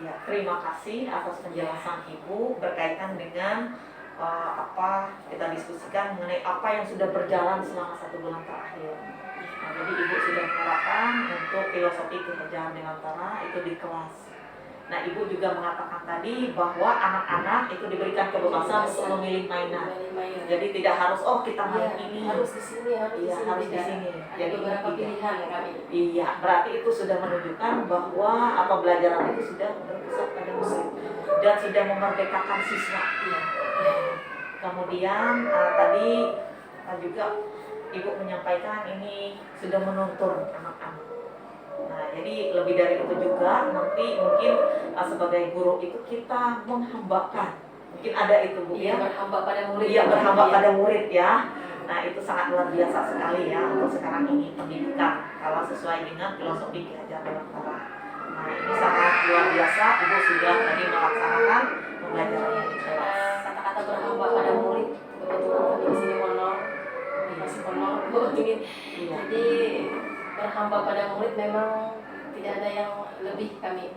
Ya, terima kasih atas penjelasan Ibu berkaitan dengan apa kita diskusikan mengenai apa yang sudah berjalan selama 1 bulan terakhir. Nah, jadi Ibu sudah menerapkan untuk filosofi kehajaran Dewantara itu di kelas. Nah, Ibu juga mengatakan tadi bahwa anak-anak itu diberikan kebebasan untuk memilih mainan. Jadi tidak harus kita main ini. Harus di sini, harus di sini. Jadi beberapa pilihan kami. Iya, berarti itu sudah menunjukkan bahwa pembelajaran itu sudah berpusat pada murid dan sudah memerdekakan siswa. Iya. Kemudian tadi juga Ibu menyampaikan ini sudah menuntun anak-anak. Nah, jadi lebih dari itu juga nanti mungkin sebagai guru itu kita menghambakan. Mungkin ada itu Bu ya. Berhamba pada murid. Iya, berhamba pada murid ya. Nah, itu sangat luar biasa sekali ya untuk sekarang ini pendidikan kalau sesuai dengan filosofi kehajaran Dewantara. Nah, ini sangat luar biasa. Ibu sudah tadi melaksanakan pembelajaran di kelas. Kata-kata berhamba pada murid kebetulan kami di sini honor, masih honor Bu. Jadi berhamba pada murid memang tidak ada yang lebih kami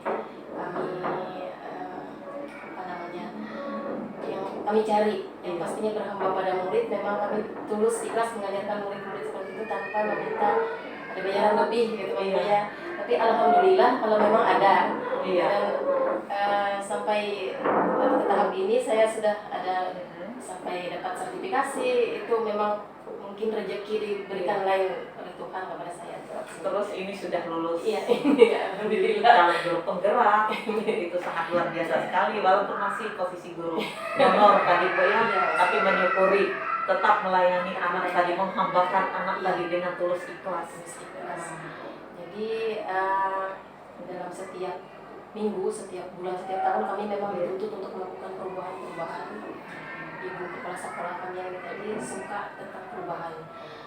kami cari. Yang pastinya berhamba pada murid, memang kami tulus ikhlas mengajarkan murid-murid seperti itu tanpa meminta ada bayaran lebih gitu ya. Tapi alhamdulillah kalau memang ada. Dan sampai ke tahap ini saya sudah ada sampai dapat sertifikasi, itu memang mungkin rezeki diberikan lain oleh Tuhan kepada saya. Terus ini sudah lulus. Iya, alhamdulillah. Calon guru penggerak itu sangat luar biasa sekali, walaupun masih posisi guru honor tadi Bu ya, tapi menyukuri tetap melayani anak tadi, menghambakan anak tadi dengan tulus ikhlas. Jadi dalam setiap minggu, setiap bulan, setiap tahun kami memang dituntut untuk melakukan perubahan-perubahan. Ibu kepala sekolah kami yang tadi suka tentang perubahan.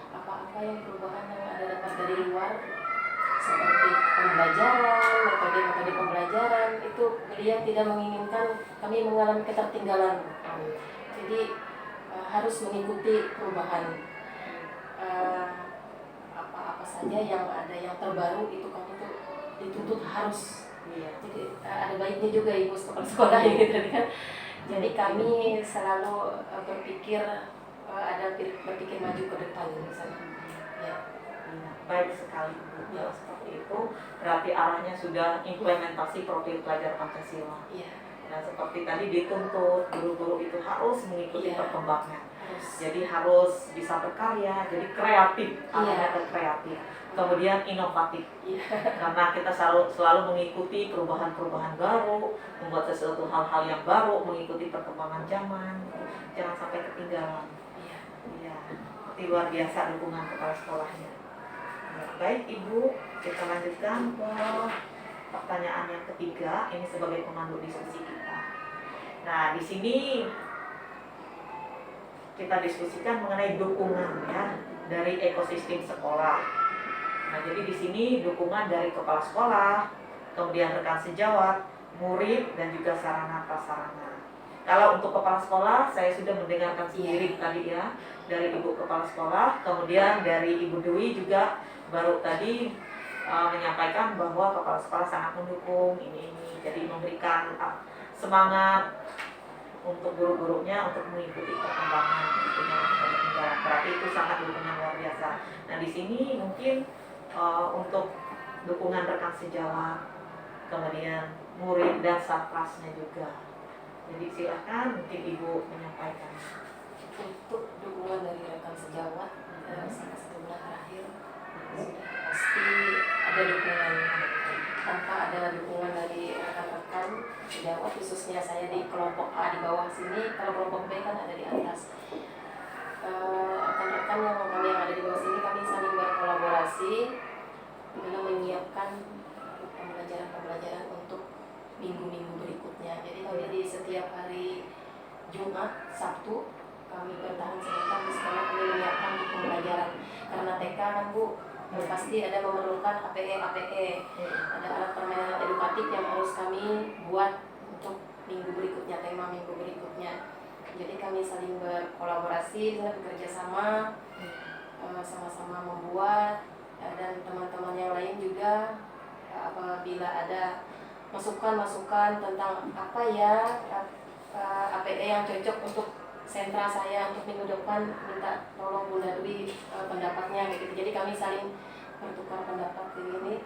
Apa-apa yang perubahan yang ada dapat dari luar, seperti pembelajaran, metode-metode pembelajaran, itu beliau tidak menginginkan kami mengalami ketertinggalan. Jadi harus mengikuti perubahan. Apa-apa saja yang ada yang terbaru itu kami tuh dituntut harus. Jadi ada baiknya juga Ibu kepala sekolah ini tadi kan. Jadi kami selalu berpikir berpikir maju ke depan misalnya. Ya. Baik sekali Bu. Ya, seperti itu berarti arahnya sudah implementasi profil pelajar Pancasila. Nah, seperti tadi dituntut guru-guru itu harus mengikuti perkembangan. Jadi harus bisa berkarya, jadi kreatif, arahnya ke kreatif. Kemudian inovatif. Karena kita selalu mengikuti perubahan-perubahan baru, membuat sesuatu hal-hal yang baru, mengikuti perkembangan zaman. Jangan sampai ketinggalan. Itu luar biasa dukungan kepala sekolahnya. Baik Ibu, kita lanjutkan ke pertanyaan yang ketiga. Ini sebagai pemandu diskusi kita. Nah, di sini kita diskusikan mengenai dukungan ya dari ekosistem sekolah. Nah, jadi di sini dukungan dari kepala sekolah, kemudian rekan sejawat, murid, dan juga sarana prasarana. Kalau untuk kepala sekolah, saya sudah mendengarkan sendiri tadi ya dari Ibu kepala sekolah, kemudian dari Ibu Dwi juga baru tadi menyampaikan bahwa kepala sekolah sangat mendukung ini, jadi memberikan semangat untuk guru-gurunya untuk mengikuti perkembangan berarti itu sangat dukungan luar biasa. Nah, di sini mungkin untuk dukungan rekan sejawat, kemudian murid dan satpasnya juga. Jadi silahkan mungkin Ibu menyampaikan. Untuk dukungan dari rekan sejawat selama 1 bulan terakhir sudah pasti ada dukungan. Tanpa ada dukungan dari rekan-rekan sejawat, khususnya saya di kelompok A di bawah sini, kalau kelompok B kan ada di atas. Rekan-rekan yang ada di bawah sini, kami saling berkolaborasi dalam menyiapkan pembelajaran untuk minggu-minggu berikutnya. Jadi kami di setiap hari Jumat, Sabtu kami bertahan sebentar di sekolah, kami menyiapkan untuk pembelajaran. Karena TK kan Bu, pasti ada memerlukan APE, ada alat permainan edukatif yang harus kami buat untuk minggu berikutnya, tema minggu berikutnya. Jadi kami saling berkolaborasi, bekerja sama, sama-sama membuat, dan teman-teman yang lain juga apabila ada masukan-masukan tentang apa ya APE yang cocok untuk sentra saya untuk minggu depan, minta tolong Bunda Dwi pendapatnya kayak gitu. Jadi kami saling bertukar pendapat ini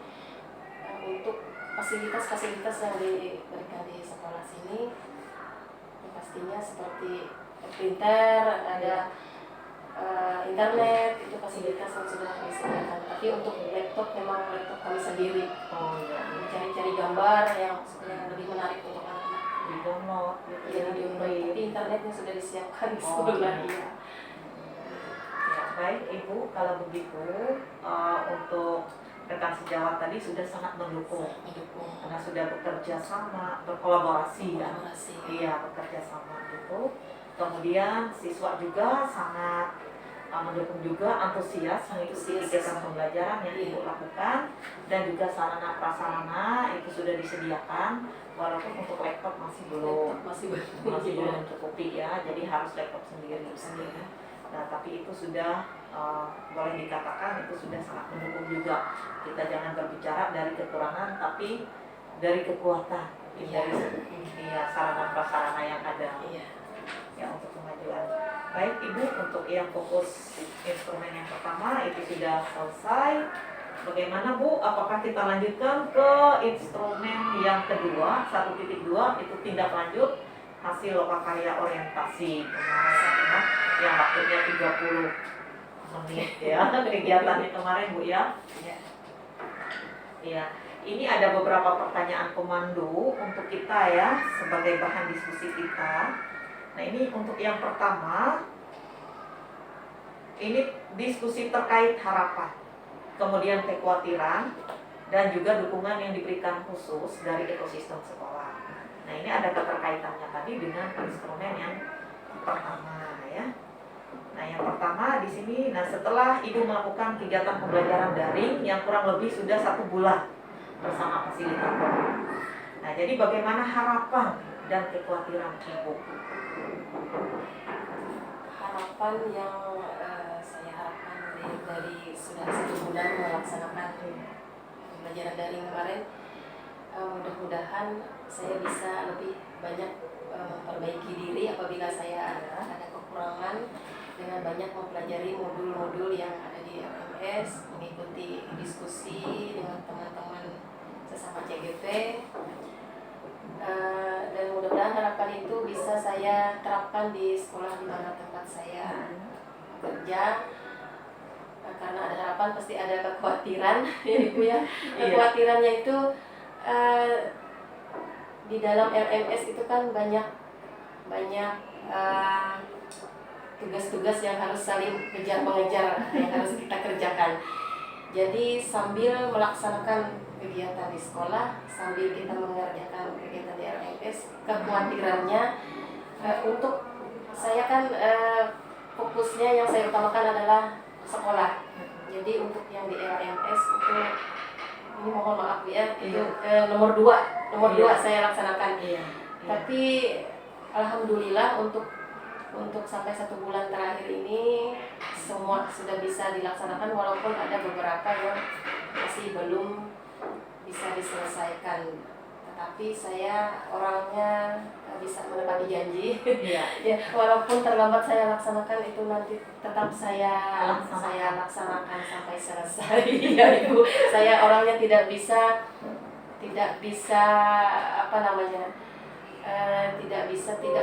untuk fasilitas-fasilitas yang diberikan di sekolah sini. Pastinya seperti printer, ada internet, itu fasilitas yang sudah disediakan. Tapi untuk laptop memang laptop kami sendiri. Oh iya. Mencari-cari gambar yang lebih menarik untuk anak-anak. Di download gitu ya, Jadi tapi internetnya sudah disiapkan di Oh, sekolah. iya. Ya. Ya, baik Ibu, kalau begitu untuk rekan sejawat tadi sudah sangat mendukung karena sudah bekerja sama, berkolaborasi ya. Kolaborasi. Iya, bekerja sama gitu. Kemudian siswa juga sangat mendukung juga, antusias mengikuti kegiatan pembelajaran yang Ibu lakukan, dan juga sarana prasarana itu sudah disediakan, walaupun untuk laptop masih belum mencukupi ya, jadi harus laptop sendiri. Nah, tapi itu sudah boleh dikatakan itu sudah sangat mendukung juga. Kita jangan berbicara dari kekurangan, tapi dari kekuatan. Dari sarana prasarana yang ada. Ya, untuk kemajuan. Baik Ibu, untuk yang fokus instrumen yang pertama itu sudah selesai. Bagaimana Bu? Apakah kita lanjutkan ke instrumen yang kedua, 1.2, itu tindak lanjut hasil lokakarya orientasi kemarin yang waktunya 30 menit ya kegiatannya kemarin Bu ya. Iya. Ini ada beberapa pertanyaan komando untuk kita ya sebagai bahan diskusi kita. Nah, ini untuk yang pertama, ini diskusi terkait harapan, kemudian kekhawatiran, dan juga dukungan yang diberikan khusus dari ekosistem sekolah. Nah, ini ada keterkaitannya tadi dengan instrumen yang pertama ya. Nah, yang pertama di sini, setelah Ibu melakukan kegiatan pembelajaran daring yang kurang lebih sudah 1 bulan bersama fasilitator. Nah, jadi bagaimana harapan dan kekhawatiran Ibu? Harapan yang saya harapkan dari sudah 1 bulan melaksanakan pembelajaran daring kemarin, mudah-mudahan saya bisa lebih banyak memperbaiki diri apabila saya ada kekurangan dengan banyak mempelajari modul-modul yang ada di LMS, mengikuti diskusi dengan teman-teman sesama CGP. Dan mudah-mudahan harapan itu bisa saya terapkan di sekolah di mana tempat saya kerja, karena ada harapan pasti ada kekhawatiran ya Ibu ya. Kekhawatirannya itu di dalam LMS itu kan banyak tugas-tugas yang harus saling kejar-mengejar yang harus kita kerjakan. Jadi sambil melaksanakan kegiatan di sekolah, sambil kita mengerjakan kegiatan di LMS, kekhawatirannya untuk saya kan fokusnya yang saya utamakan adalah sekolah. Jadi untuk yang di LMS itu, ini mohon maaf ya, itu nomor 2 saya laksanakan. Tapi alhamdulillah untuk sampai 1 bulan terakhir ini semua sudah bisa dilaksanakan, walaupun ada beberapa yang masih belum bisa diselesaikan. Tetapi saya orangnya bisa menepati janji. Ya, walaupun terlambat saya laksanakan, itu nanti tetap saya laksanakan sampai selesai. Ya Ibu, saya orangnya tidak bisa tidak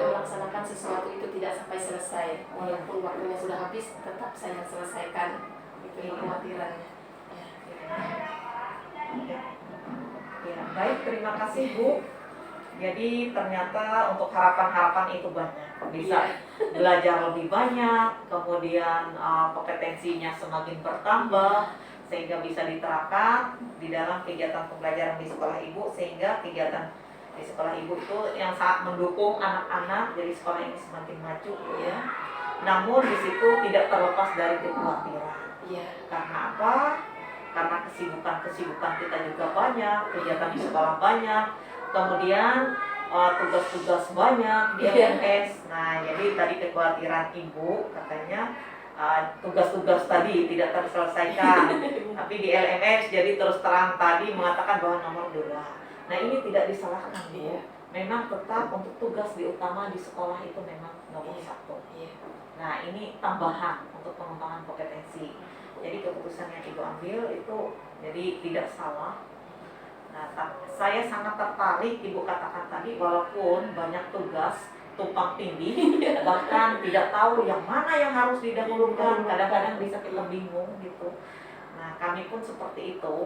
melaksanakan sesuatu itu tidak sampai selesai, walaupun waktunya sudah habis tetap saya selesaikan. Itu kekhawatirannya. Ya, baik, terima kasih Bu. Jadi ternyata untuk harapan-harapan itu banyak, bisa belajar lebih banyak, kemudian kompetensinya semakin bertambah, sehingga bisa diterapkan di dalam kegiatan pembelajaran di sekolah Ibu, sehingga kegiatan di sekolah Ibu itu yang sangat mendukung anak-anak, jadi sekolah ini semakin maju ya. Namun di situ tidak terlepas dari kekhawatiran. Karena apa? Karena kesibukan kita juga banyak, kegiatan di sekolah banyak, kemudian tugas-tugas banyak di LMS. Nah, jadi tadi kekhawatiran Ibu katanya tugas-tugas tadi tidak terselesaikan. Tapi di LMS jadi terus terang tadi mengatakan bahwa nomor 2. Nah ini tidak disalahkan Bu. Iya. Memang tetap untuk tugas diutama di sekolah itu memang nomor Iya. satu. Iya. Nah ini tambahan untuk pengembangan kompetensi. Jadi keputusan yang Ibu ambil itu jadi tidak salah. Nah, saya sangat tertarik Ibu katakan tadi, walaupun banyak tugas tumpang tindih, bahkan tidak tahu yang mana yang harus didahulukan, kadang-kadang bisa kita bingung gitu. Nah, kami pun seperti itu.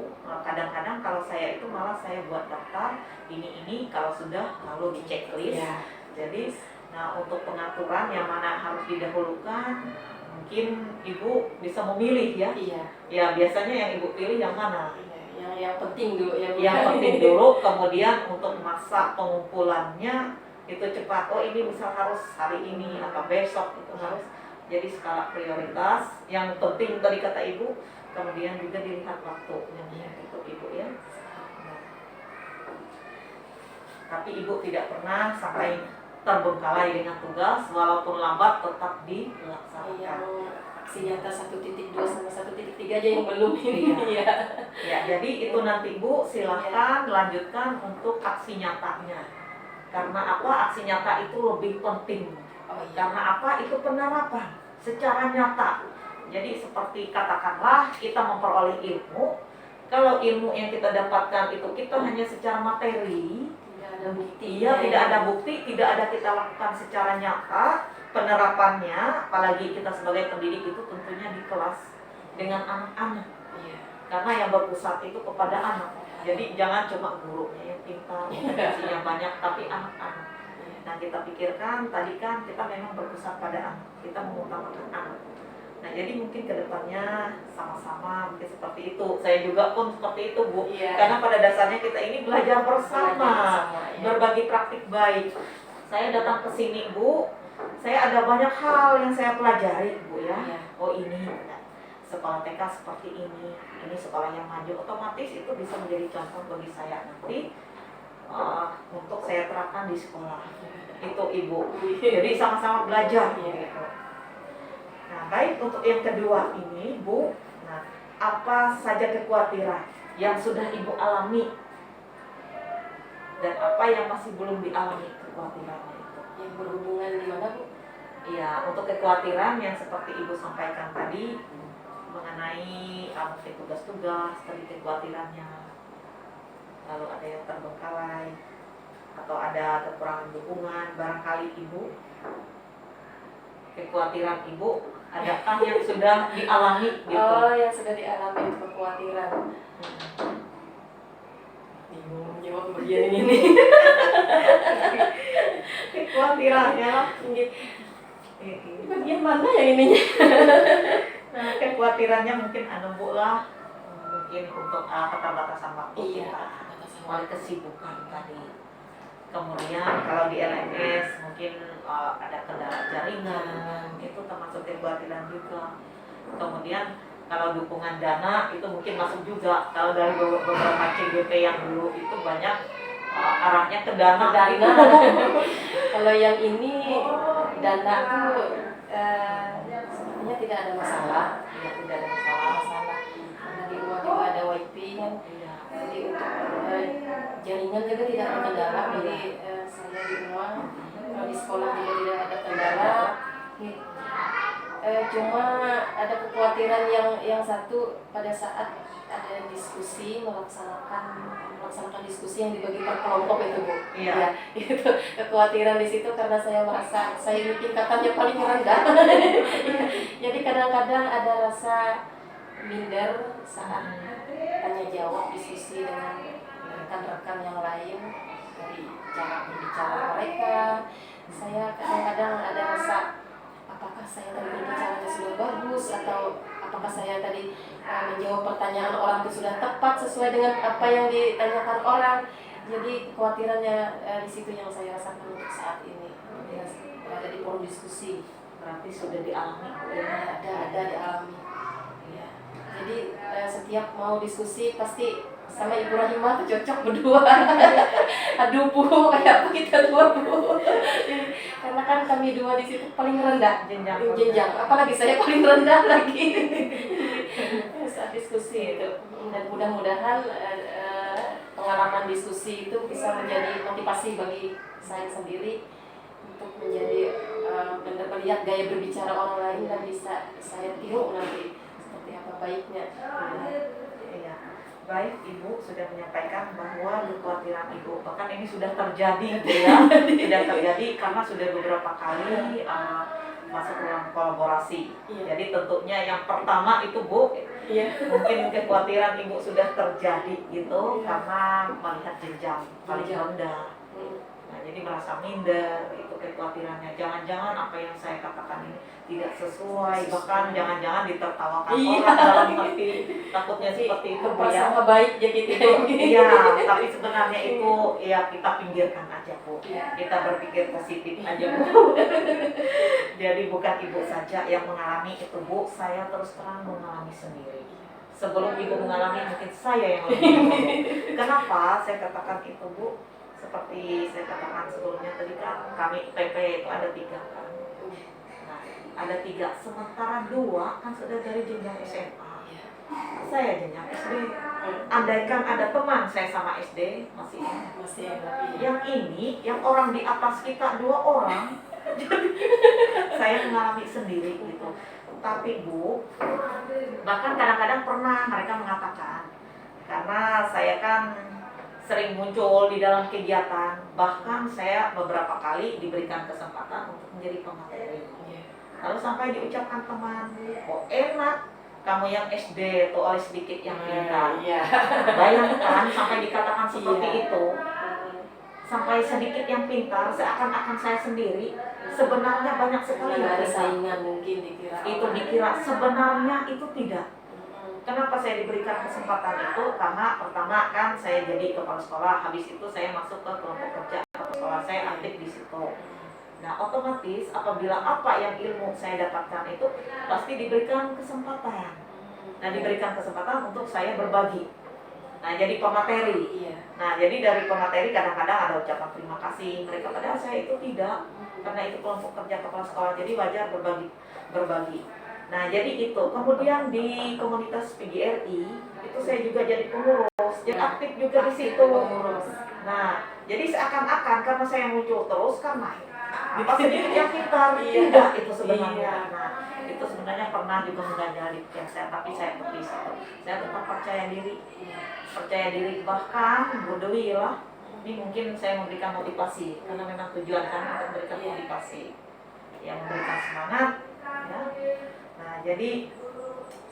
Kadang-kadang kalau saya itu malah saya buat daftar ini kalau sudah lalu di checklist. Iya. Jadi, nah untuk pengaturan yang mana harus didahulukan, mungkin Ibu bisa memilih ya. Iya. Ya biasanya yang Ibu pilih yang mana? Yang penting dulu ya. Yang penting dulu, kemudian untuk masa pengumpulannya itu cepat. Oh ini misal harus hari ini atau besok itu harus. Jadi skala prioritas. Yang penting tadi kata Ibu, kemudian juga dilihat waktunya itu Ibu ya. Nah, tapi Ibu tidak pernah sampai terbengkalai dengan tugas, walaupun lambat tetap dilaksanakan. Yang aksi nyata 1.2 sama 1.3 aja yang belum ini. Iya. Ya, jadi itu nanti Bu silahkan lanjutkan untuk aksi nyatanya. Karena apa? Aksi nyata itu lebih penting. Oh, iya. Karena apa? Itu penerapan secara nyata. Jadi seperti katakanlah kita memperoleh ilmu. Kalau ilmu yang kita dapatkan itu kita hanya secara materi, Tidak ada bukti. iya, tidak ada bukti, tidak ada kita lakukan secara nyata. Penerapannya, apalagi kita sebagai pendidik itu tentunya di kelas dengan anak-anak. Iya. Karena yang berpusat itu kepada anak. Jadi jangan cuma gurunya yang pintar, kompetensinya banyak, tapi anak-anak. Nah kita pikirkan, tadi kan kita memang berpusat pada anak, kita mengutamakan anak. Nah jadi mungkin kedepannya sama-sama mungkin seperti itu. Saya juga pun seperti itu Bu. Iya. Karena pada dasarnya kita ini belajar bersama, ya. berbagi praktik baik. Saya datang ke sini Bu, saya ada banyak hal yang saya pelajari Bu ya. Iya. Oh ini sekolah TK seperti ini sekolah yang maju, otomatis itu bisa menjadi contoh bagi saya nanti untuk saya terapkan di sekolah. Itu Ibu. Jadi sama-sama belajar. Iya. Gitu. Nah baik, untuk yang kedua ini Bu, nah apa saja kekhawatiran yang sudah Ibu alami dan apa yang masih belum dialami kekhawatirannya itu? Yang berhubungan di mana Bu? Iya, untuk kekhawatiran yang seperti Ibu sampaikan tadi mengenai mungkin tugas-tugas, tadi kekhawatirannya, lalu ada yang terbengkalai atau ada kekurangan dukungan, barangkali Ibu kekhawatiran Ibu adakah yang sudah dialami gitu? Oh, yang sudah dialami kekhawatiran. Bingung menjawab bagian ini. Kekhawatirannya Bagian mana yang ininya? nah, kekhawatirannya mungkin Bu lah, mungkin untuk keterbatasan waktu kita, oleh kesibukan tadi. Kemudian kalau di LMS mungkin ada kendala jaringan, itu termasuk kekhawatiran juga. Kemudian kalau dukungan dana itu mungkin masuk juga. Kalau dari beberapa CGP yang dulu itu banyak arahnya ke dana. Kalau yang ini dana tuh sebenarnya tidak ada masalah. Ya, tidak ada masalah. Karena di rumah juga ada wifi kan. Iya. Jadi untuk jaringan juga tidak ada kendala. Jadi saya di rumah, kalau di sekolah juga tidak ada kendala. Cuma ada kekhawatiran yang satu pada saat ada diskusi melaksanakan diskusi yang dibagi per kelompok itu Bu. Iya. Ya, itu kekhawatiran di situ karena saya merasa saya ini tingkatannya paling rendah. Jadi kadang-kadang ada rasa minder saat tanya jawab diskusi dengan rekan-rekan yang lain dari cara berbicara mereka. Saya kadang-kadang ada rasa apakah saya tadi berbicaranya sudah bagus atau apakah saya tadi menjawab pertanyaan orang itu sudah tepat sesuai dengan apa yang ditanyakan orang. Jadi kekhawatirannya di situ yang saya rasakan untuk saat ini. Ada di forum diskusi. Berarti sudah dialami Ya, ada dialami. Ya. Jadi setiap mau diskusi pasti sama Ibu Rahimah tuh cocok berdua. Aduh Bu, kayak apa kita dua Bu? Karena kan kami dua di situ paling rendah jenjang. Apalagi saya paling rendah lagi saat diskusi itu. Dan mudah-mudahan pengalaman di diskusi itu bisa menjadi motivasi bagi saya sendiri untuk menjadi melihat gaya berbicara orang lain dan bisa saya tiru nanti seperti apa baiknya. Iya. Baik, Ibu sudah menyampaikan bahwa kekhawatiran Ibu, bahkan ini sudah terjadi gitu ya, sudah terjadi karena sudah beberapa kali masuk dalam kolaborasi. Iya. Jadi tentunya yang pertama itu Bu, Iya. mungkin kekhawatiran Ibu sudah terjadi gitu karena melihat jenjang paling rendah. Nah, jadi merasa minder, itu kekhawatirannya. Jangan-jangan apa yang saya katakan ini tidak sesuai, bahkan jangan-jangan ditertawakan orang dalam hati. Takutnya seperti itu, Bu ya. Prasangka baik ya gitu. Iya, tapi sebenarnya itu ya kita pinggirkan aja, Bu. Iya. Kita berpikir positif aja, Bu. Jadi bukan Ibu saja yang mengalami itu, Bu. Saya terus terang mengalami sendiri. Sebelum Ibu mengalami, mungkin saya yang lebih dulu. Kenapa saya katakan itu, Bu? Seperti saya katakan sebelumnya tadi kan, kami PP itu ada 3 kan. Nah, ada 3, sementara 2 kan sudah dari jenjang SMA. Saya jenjang SD. Andaikan ada teman saya sama SD masih Masih yang ini, yang orang di atas kita 2 orang, jadi saya mengalami sendiri gitu. Tapi Bu, bahkan kadang-kadang pernah mereka mengatakan, karena saya kan sering muncul di dalam kegiatan, bahkan saya beberapa kali diberikan kesempatan untuk menjadi pemateri. Lalu sampai diucapkan teman, kok enak kamu yang SD tuh oleh sedikit yang pintar. Bayangkan sampai dikatakan seperti itu, sampai sedikit yang pintar, seakan-akan saya sendiri. Sebenarnya banyak sekali yang ada pintar. saingan mungkin dikira. Itu dikira, sebenarnya itu tidak. Kenapa saya diberikan kesempatan itu? Karena pertama kan saya jadi kepala sekolah, habis itu saya masuk ke kelompok kerja kepala sekolah, saya aktif di situ. Nah, otomatis apabila apa yang ilmu saya dapatkan itu pasti diberikan kesempatan. Nah, diberikan kesempatan untuk saya berbagi. Nah, jadi pemateri. Iya. Nah, jadi dari pemateri kadang-kadang ada ucapan terima kasih mereka, padahal saya itu tidak, karena itu kelompok kerja kepala sekolah, jadi wajar berbagi. Nah, jadi itu. Kemudian di komunitas PGRI itu saya juga jadi pengurus, jadi aktif juga di situ. Nah, jadi seakan-akan karena saya muncul terus karena apa sedikit yang pintar, tidak itu sebenarnya. Nah, itu sebenarnya pernah juga mengganjali yang saya, tapi saya tepis itu. Saya tetap percaya diri, bahkan Bu Dewi lah. Ini mungkin saya memberikan motivasi karena memang tujuan kami untuk memberikan motivasi, yang memberikan semangat. Ya. Nah, jadi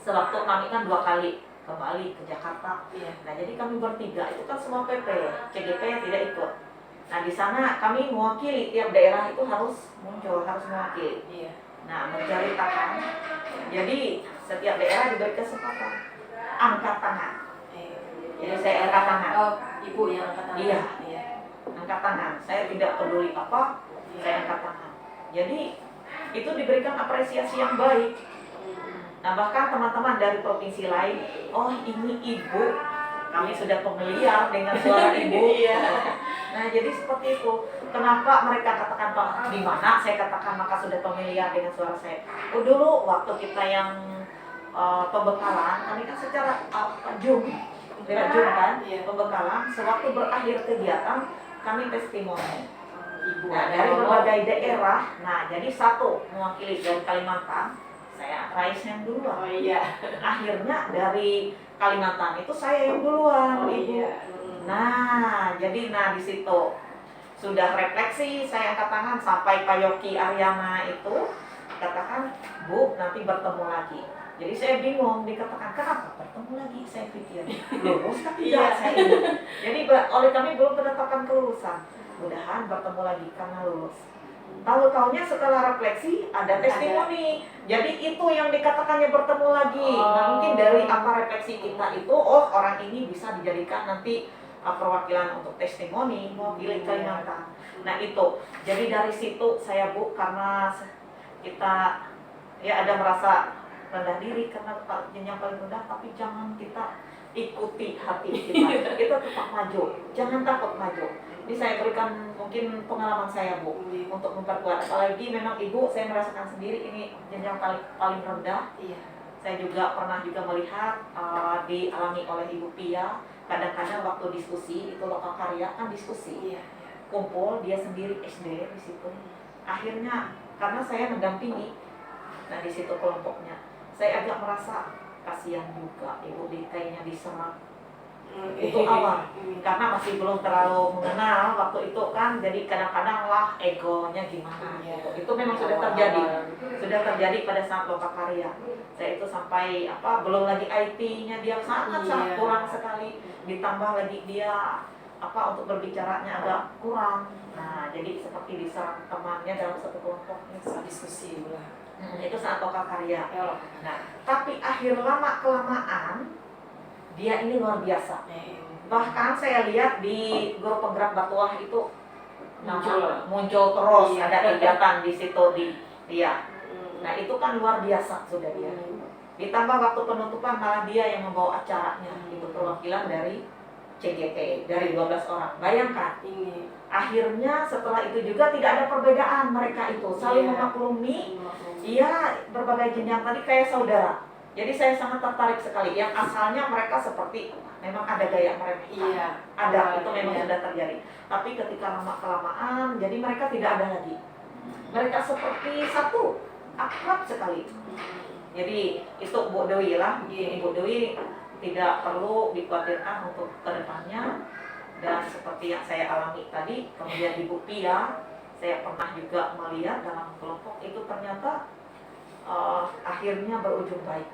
sewaktu kami kan 2 kali kembali ke Jakarta. Nah, jadi kami bertiga itu kan semua PP, CGP tidak ikut. Nah, di sana kami mewakili tiap daerah itu harus muncul, harus mewakili. Nah, menceritakan. Jadi setiap daerah diberi kesempatan angkat tangan. Jadi saya angkat tangan. Oh, Ibu yang angkat tangan. Iya. Angkat tangan. Saya tidak peduli apa, saya angkat tangan. Jadi itu diberikan apresiasi yang baik. Nah, bahkan teman-teman dari provinsi lain, oh ini Ibu, kami sudah familiar dengan suara Ibu. Nah, jadi seperti itu. Kenapa mereka katakan, Pak, di mana? Saya katakan maka sudah familiar dengan suara saya. Oh, dulu waktu kita yang pembekalan, kami kan secara Zoom kan, pembekalan. Sewaktu berakhir kegiatan, kami testimoni. Ibu. Nah, dari berbagai daerah. Nah, jadi satu mewakili dari Kalimantan, saya raise yang duluan. Akhirnya dari Kalimantan itu saya yang duluan, Ibu. Nah, jadi di situ sudah refleksi, saya angkat tangan sampai Pak Yoki Aryana itu katakan, Bu, nanti bertemu lagi. Jadi saya bingung, dikatakan kenapa bertemu lagi, saya pikir lulus kan tidak saya ini. Jadi oleh kami belum penetapan kelulusan, mudahan bertemu lagi karena lulus. Tahu-taunya setelah refleksi ada testimoni. Jadi itu yang dikatakannya bertemu lagi. Nah, mungkin dari apa refleksi kita itu, oh orang ini bisa dijadikan nanti perwakilan untuk testimoni mewakili Kalimantan. Nah, itu. Jadi dari situ saya Bu, karena kita ya ada merasa rendah diri karena jenjang paling rendah, tapi jangan kita ikuti hati kita. Kita tetap maju, jangan takut maju. Ini saya berikan mungkin pengalaman saya Bu untuk memperkuat. Apalagi memang Ibu, saya merasakan sendiri ini jenjang paling rendah. Saya juga pernah melihat dialami oleh Ibu Pia kadang-kadang waktu diskusi itu lokal karya kan diskusi, Iya. kumpul dia sendiri SD di situ. Akhirnya karena saya mendampingi, nah di situ kelompoknya, saya agak merasa kasihan juga ibu kayaknya diserang. Itu awal, karena masih belum terlalu mengenal waktu itu kan, jadi kadang-kadang lah egonya gimana gitu. Itu memang sudah terjadi pada saat lokal karya. Saya itu sampai belum lagi IT-nya dia sangat kurang sekali, ditambah lagi dia untuk berbicaranya agak kurang. Nah jadi seperti diserang temannya dalam satu kelompok Saat diskusi lah. itu saat lokal karya. Ya, Nah tapi akhir lama kelamaan dia ini luar biasa. Bahkan saya lihat di grup penggerak Batuah itu muncul terus, ada kegiatan di situ dia. Nah itu kan luar biasa sudah dia. Ditambah waktu penutupan malah dia yang membawa acaranya. Itu perwakilan dari CGT dari 12 orang. Bayangkan. Akhirnya setelah itu juga tidak ada perbedaan, mereka itu saling memaklumi. Iya, berbagai jenjang tadi kayak saudara. Jadi saya sangat tertarik sekali. Yang asalnya mereka seperti memang ada gaya meremehkan. Ada, itu memang sudah terjadi. Tapi ketika lama kelamaan, jadi mereka tidak ada lagi. Mereka seperti satu, akrab sekali. Jadi itu Bu Dewi lah. Bu Dewi tidak perlu dikhawatirkan untuk kedepannya. Dan seperti yang saya alami tadi, kemudian Ibu Pia, saya pernah juga melihat dalam kelompok itu ternyata akhirnya berujung baik.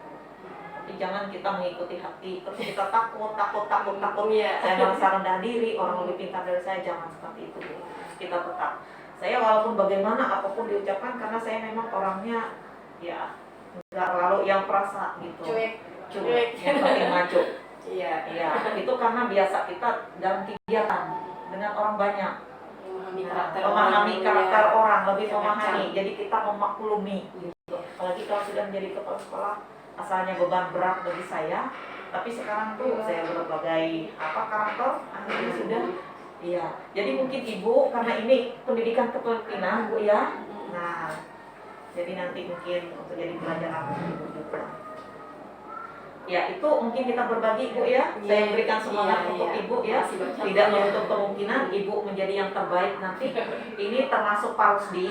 Tapi jangan kita mengikuti hati, terus kita takut. Saya merasa rendah diri, orang lebih pintar dari saya, jangan seperti itu. Kita tetap. Saya walaupun bagaimana apapun diucapkan, karena saya memang orangnya ya nggak terlalu yang perasa gitu. Cuek, yang penting maju. Iya, itu karena biasa kita dalam kegiatan dengan orang banyak. Memahami karakter orang, lebih memahami. Jadi kita memaklumi gitu. Apalagi kalau sudah menjadi kepala sekolah, asalnya beban berat bagi saya, tapi sekarang tuh saya berbagai karakter akhirnya sudah jadi mungkin Ibu karena ini pendidikan kepemimpinan Bu ya. Nah jadi nanti mungkin untuk jadi pelajaran Ibu juga ya, itu mungkin kita berbagi Bu ya. Saya berikan semangat untuk Ibu ya, tidak menutup kemungkinan Ibu menjadi yang terbaik nanti. Ini termasuk Pak Rusdi.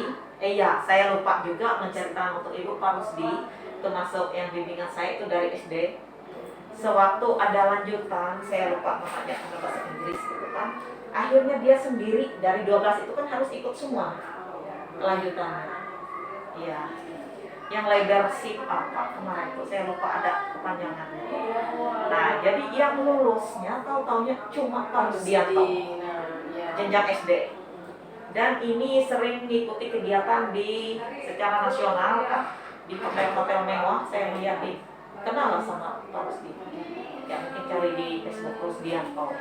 Saya lupa juga menceritakan untuk Ibu Pak Rusdi, termasuk yang bimbingan saya itu dari SD. Sewaktu ada lanjutan, saya lupa namanya karena bahasa Inggris gitu kan. Akhirnya dia sendiri dari 12 itu kan harus ikut semua kelanjutannya. Iya. Yang leadership kemarin itu saya lupa ada kepanjangannya. Nah, jadi yang lulusnya tahu-taunya cuma Pak Rusdianto. Jenjang SD. Dan ini sering mengikuti kegiatan di secara nasional kan, di hotel-hotel mewah. Saya melihat kenal lah sama Pak Rusdi. Ya mungkin cari di Facebook Rusdianto.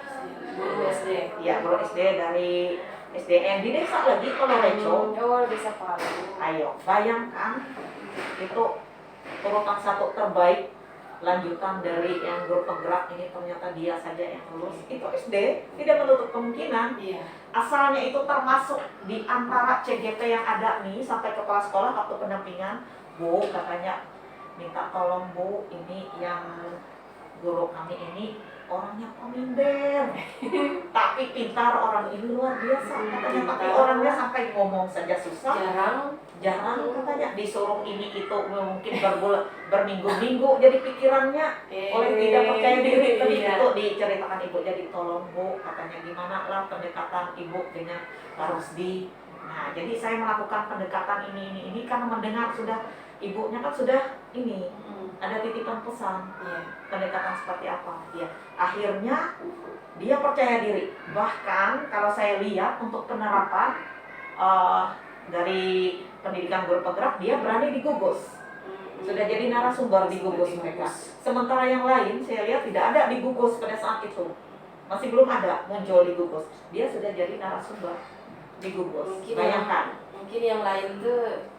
Guru SD. Ya, guru SD dari SDN di desa lagi Polorejo. Desa Palu. Ayo, bayangkan itu urutan 1 terbaik lanjutan dari yang grup penggerak ini ternyata dia saja yang lulus. Itu SD, tidak menutup kemungkinan. Asalnya itu termasuk di antara CGT yang ada nih sampai kepala sekolah waktu pendampingan. Bu, katanya minta tolong Bu, ini yang guru kami ini orangnya pemimpin, tapi pintar, orang ini luar biasa katanya, tapi orangnya sampai ngomong saja susah, jarang katanya, disuruh ini itu mungkin berminggu-minggu jadi pikirannya oleh tidak percaya diri. Tadi itu diceritakan Ibu, jadi tolong Bu, katanya gimana lah pendekatan Ibu dengan Pak Rusdi. Nah jadi saya melakukan pendekatan ini karena mendengar sudah Ibunya kan sudah ini ada titipan pesan pendekatan seperti apa. Akhirnya dia percaya diri. Bahkan kalau saya lihat untuk penerapan dari pendidikan guru penggerak, dia berani digugus. Sudah jadi narasumber di gugus mereka. Sementara yang lain saya lihat tidak ada di gugus pada saat itu. Masih belum ada muncul di gugus. Dia sudah jadi narasumber di gugus. Bayangkan. Mungkin yang lain tuh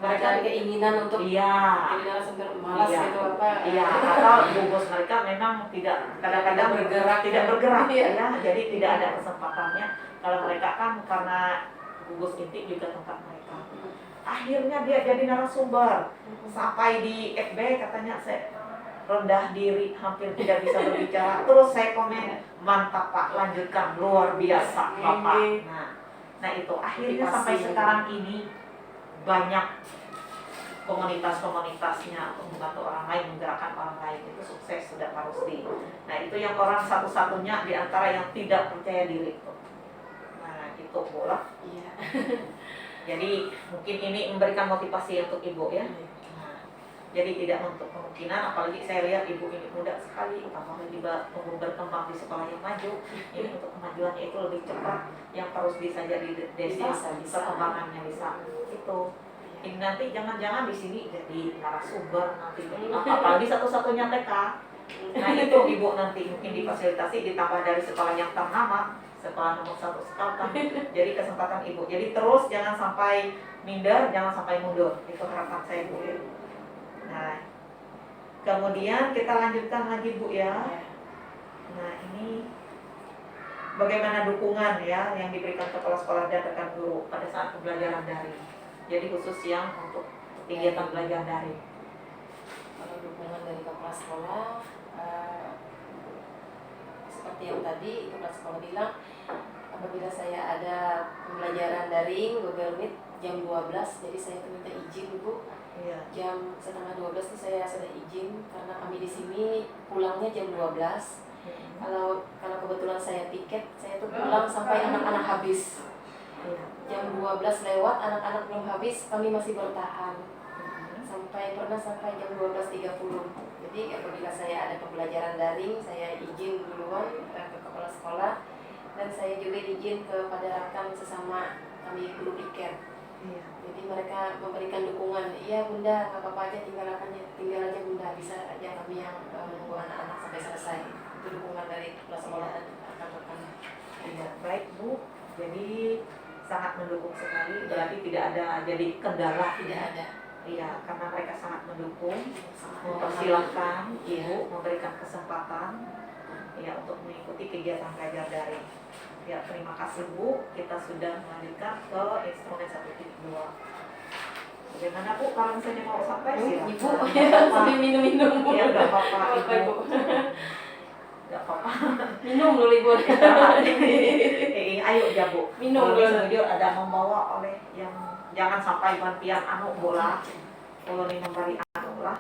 mereka ada keinginan untuk jadi narasumber, malas gitu atau gugus mereka memang kadang-kadang tidak bergerak ya, jadi tidak ada kesempatannya. Kalau mereka kan karena gugus inti juga tempat mereka. Akhirnya dia jadi narasumber sampai di FB katanya rendah diri, hampir tidak bisa berbicara. Terus saya komen, mantap Pak, lanjutkan, luar biasa Bapak. Nah itu akhirnya sampai sekarang ini banyak komunitas-komunitasnya untuk membantu orang lain, menggerakkan orang lain, itu sukses sudah Pak Rusdi. Nah itu yang orang satu-satunya di antara yang tidak percaya diri itu. Nah itu bola. Iya. Jadi mungkin ini memberikan motivasi untuk ibu ya. Nah, jadi tidak untuk kemungkinan, apalagi saya lihat ibu ini muda sekali, apalagi juga tumbuh berkembang di sekolah yang maju. Ini untuk kemajuannya itu lebih cepat, yang harus bisa jadi desa, Bisa. perkembangannya bisa itu. Ini nanti jangan-jangan di sini jadi narasumber nanti jadi apa, apalagi satu-satunya TK. Nah itu ibu nanti mungkin difasilitasi, ditambah dari sekolah yang ternama, sekolah nomor 1 Sekautan. Jadi kesempatan ibu. Jadi terus jangan sampai minder, jangan sampai mundur. Itu harapan saya Bu ya. Nah kemudian kita lanjutkan lagi Bu ya. Nah ini bagaimana dukungan ya yang diberikan kepala sekolah dan rekan guru pada saat pembelajaran daring. Jadi khusus yang untuk kegiatan belajar daring. Kalau dukungan dari kepala sekolah, seperti yang tadi kepala sekolah bilang, apabila saya ada pembelajaran daring Google Meet jam 12, jadi saya minta izin Bu. Iya. Jam setengah 12 itu saya sudah izin karena kami di sini pulangnya jam 12. Kalau kebetulan saya piket, saya tuh pulang sampai anak-anak habis. Jam 12 lewat, anak-anak belum habis, kami masih bertahan. Pernah sampai jam 12.30. Jadi apabila saya ada pembelajaran daring, saya izin duluan ke kepala sekolah, dan saya juga izin kepada rekan sesama kami guru piket. Jadi mereka memberikan dukungan. Iya Bunda, nggak apa-apa aja, tinggal aja Bunda, bisa aja kami yang menunggu anak-anak sampai selesai. Itu dukungan dari kepala sekolah dan rekan-rekan. Iya, baik Bu. Jadi sangat mendukung sekali. Berarti tidak ada jadi kendala. Tidak ada. Iya, karena mereka sangat mendukung, mempersilahkan Ibu, memberikan kesempatan ya untuk mengikuti kegiatan belajar daring. Ya, terima kasih Bu. Kita sudah melanjutkan ke instrumen 1.2. Bagaimana Bu kalau misalnya mau sampai Ibu, silakan. sambil minum-minum. Ya, nggak apa-apa Ibu. Nggak apa-apa. Minum dulu Ibu. Ayo ya Bu. Minum Kalau dulu. video ada membawa oleh yang jangan sampai bantian anu bola. Kalau ini memberi anu lah.